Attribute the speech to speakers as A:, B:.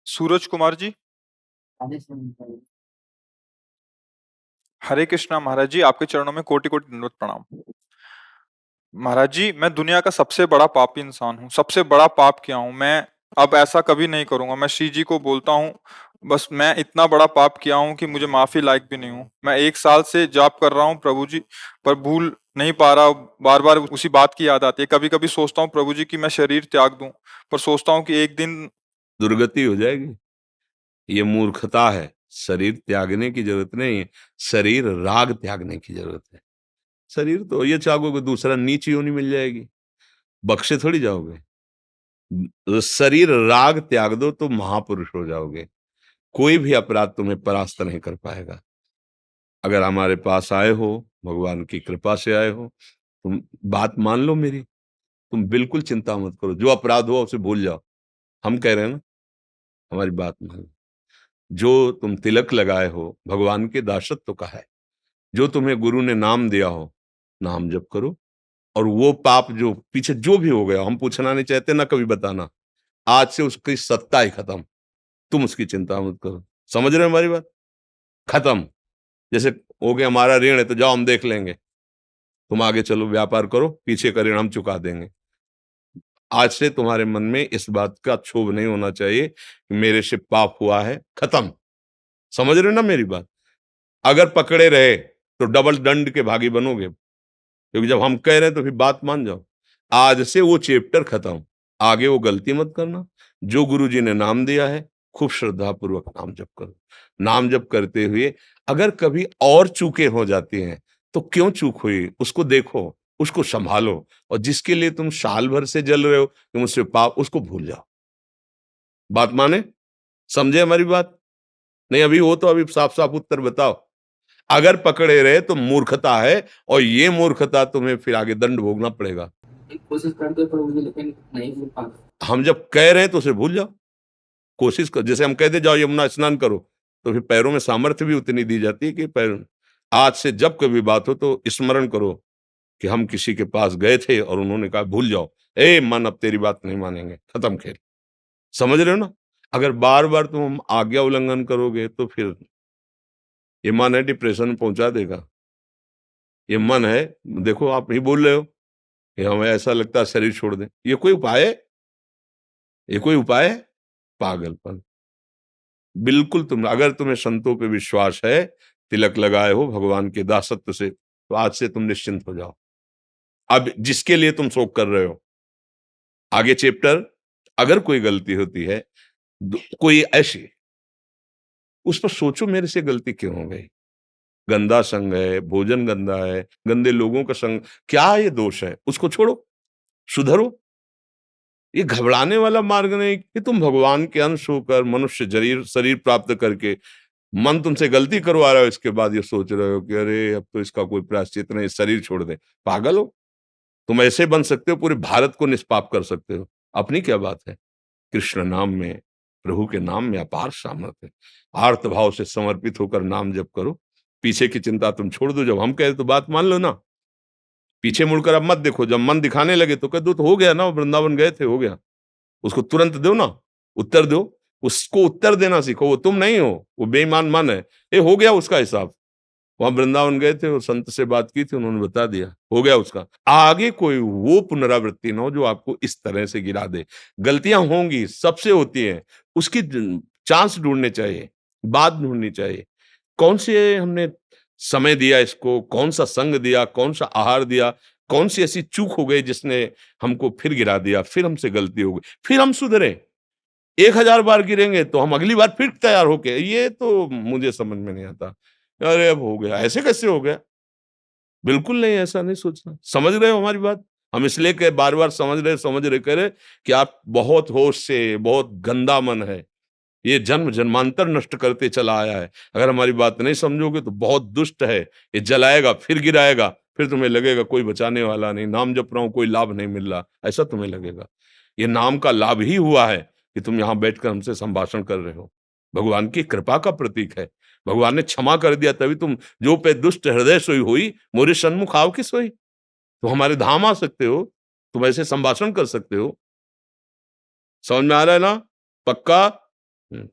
A: सूरज कुमार जी। हरे कृष्णा महाराज जी, आपके चरणों में कोटि कोटि दंडवत प्रणाम। महाराज जी, मैं दुनिया का सबसे बड़ा पापी इंसान हूँ, सबसे बड़ा पाप किया हूँ मैं। अब ऐसा कभी नहीं करूंगा। मैं श्री जी को बोलता हूँ, बस मैं इतना बड़ा पाप किया हूँ कि मुझे माफी लायक भी नहीं हूँ। मैं 1 साल से जाप कर रहा हूँ प्रभु जी, पर भूल नहीं पा रहा। बार बार उसी बात की याद आती है। कभी कभी सोचता हूँ प्रभु जी कि मैं शरीर त्याग दूं, पर सोचता हूँ कि एक दिन
B: दुर्गति हो जाएगी। ये मूर्खता है। शरीर त्यागने की जरूरत नहीं है, शरीर राग त्यागने की जरूरत है। शरीर तो ये चाहोगे दूसरा नीच योनि मिल जाएगी, बख्शे थोड़ी जाओगे। शरीर राग त्याग दो तो महापुरुष हो जाओगे। कोई भी अपराध तुम्हें परास्त नहीं कर पाएगा। अगर हमारे पास आए हो, भगवान की कृपा से आए हो, तुम बात मान लो मेरी। तुम बिल्कुल चिंता मत करो, जो अपराध हुआ उसे भूल जाओ। हम कह रहे हैं ना, हमारी बात मान लो। जो तुम तिलक लगाए हो, भगवान के दासत्व का है। जो तुम्हें गुरु ने नाम दिया हो, नाम जप करो। और वो पाप जो पीछे जो भी हो गया, हम पूछना नहीं चाहते ना कभी बताना। आज से उसकी सत्ता ही खत्म। तुम उसकी चिंता मत करो। समझ रहे हो हमारी बात? खत्म। जैसे हो गया हमारा ऋण है तो जाओ हम देख लेंगे, तुम आगे चलो व्यापार करो, पीछे का ऋण हम चुका देंगे। आज से तुम्हारे मन में इस बात का क्षोभ नहीं होना चाहिए कि मेरे से पाप हुआ है। खत्म। समझ रहे हो ना मेरी बात? अगर पकड़े रहे तो डबल दंड के भागी बनोगे, क्योंकि जब हम कह रहे हैं तो फिर बात मान जाओ। आज से वो चैप्टर खत्म। आगे वो गलती मत करना। जो गुरु जी ने नाम दिया है, खूब श्रद्धा पूर्वक नाम जप करो। नाम जप करते हुए अगर कभी और चूकें हो जाती हैं तो क्यों चूक हुई उसको देखो, उसको संभालो। और जिसके लिए तुम साल भर से जल रहे हो कि मुझसे पाप, उसको भूल जाओ। बात माने? समझे हमारी बात? नहीं अभी हो तो अभी साफ साफ उत्तर बताओ। अगर पकड़े रहे तो मूर्खता है, और ये मूर्खता तुम्हें फिर आगे दंड भोगना पड़ेगा।
C: कोशिश करते हैं पर मुझे लेकिन नहीं मिल पाता।
B: हम जब कह रहे हैं तो उसे भूल जाओ। कोशिश कर, जैसे हम कहते जाओ यमुना स्नान करो, तो फिर पैरों में सामर्थ्य भी उतनी दी जाती है कि पैर। आज से जब कभी बात हो तो स्मरण करो कि हम किसी के पास गए थे और उन्होंने कहा भूल जाओ, ए मन अब तेरी बात नहीं मानेंगे, खत्म खेल। समझ रहे हो ना? अगर बार बार तुम आज्ञा उल्लंघन करोगे तो फिर ये मन है डिप्रेशन में पहुंचा देगा। ये मन है, देखो आप ही बोल रहे हो कि हमें ऐसा लगता है शरीर छोड़ दें। ये कोई उपाय है? ये कोई उपाय है? पागलपन। बिल्कुल तुम, अगर तुम्हें संतों पे विश्वास है, तिलक लगाए हो भगवान के दासत्व से, तो आज से तुम निश्चिंत हो जाओ। अब जिसके लिए तुम शोक कर रहे हो, आगे चैप्टर, अगर कोई गलती होती है, कोई ऐसी, उस पर सोचो मेरे से गलती क्यों हो गई। गंदा संग है, भोजन गंदा है, गंदे लोगों का संग, क्या ये दोष है? उसको छोड़ो, सुधरो। ये घबराने वाला मार्ग नहीं कि तुम भगवान के अंश होकर मनुष्य शरीर शरीर प्राप्त करके मन तुमसे गलती करवा रहा है, इसके बाद ये सोच रहे हो कि अरे अब तो इसका कोई प्रायश्चित नहीं, शरीर छोड़ दे। पागल हो? तुम ऐसे बन सकते हो, पूरे भारत को निष्पाप कर सकते हो। अपनी क्या बात है? कृष्ण नाम में, प्रभु के नाम में अपार सामर्थ्य है। आर्त भाव से समर्पित होकर नाम जप करो। पीछे की चिंता तुम छोड़ दो। जब हम कहे तो बात मान लो ना। पीछे मुड़कर अब मत देखो। जब मन दिखाने लगे तो कह दो तो हो गया ना, वृंदावन गए थे, हो गया। उसको तुरंत दो ना, उत्तर दो। उसको उत्तर देना सीखो। वो तुम नहीं हो, वो बेईमान मन है। ये हो गया उसका हिसाब। वहां वृंदावन गए थे और संत से बात की थी, उन्होंने बता दिया, हो गया उसका। आगे कोई वो पुनरावृत्ति ना हो जो आपको इस तरह से गिरा दे। गलतियां होंगी, सबसे होती हैं। उसकी चांस ढूंढने चाहिए, बात ढूंढनी चाहिए। कौन से हमने समय दिया इसको, कौन सा संग दिया, कौन सा आहार दिया, कौन सी ऐसी चूक हो गई जिसने हमको फिर गिरा दिया, फिर हमसे गलती हो गई, फिर हम सुधरे। 1000 बार गिरेंगे तो हम अगली बार फिर तैयार होके, ये तो मुझे समझ में नहीं आता। अरे अब हो गया, ऐसे कैसे हो गया? बिल्कुल नहीं, ऐसा नहीं सोचना। समझ रहे हो हमारी बात? हम इसलिए कह बार बार समझ रहे कह रहे कि आप बहुत होश से, बहुत गंदा मन है, ये जन्म जन्मांतर नष्ट करते चला आया है। अगर हमारी बात नहीं समझोगे तो बहुत दुष्ट है। ये जलाएगा, फिर गिराएगा, फिर तुम्हें लगेगा कोई बचाने वाला नहीं, नाम जप रहा हूं कोई लाभ नहीं मिल रहा, ऐसा तुम्हें लगेगा। ये नाम का लाभ ही हुआ है कि तुम यहां बैठकर हमसे संभाषण कर रहे हो। भगवान की कृपा का प्रतीक है। भगवान ने क्षमा कर दिया, तभी तुम, जो पे दुष्ट हृदय सोई हुई, मोरे सन्मुख आओ की सोई। तुम हमारे धाम आ सकते हो, तुम ऐसे संभाषण कर सकते हो। समझ में आ रहा है ना? पक्का? हम्म।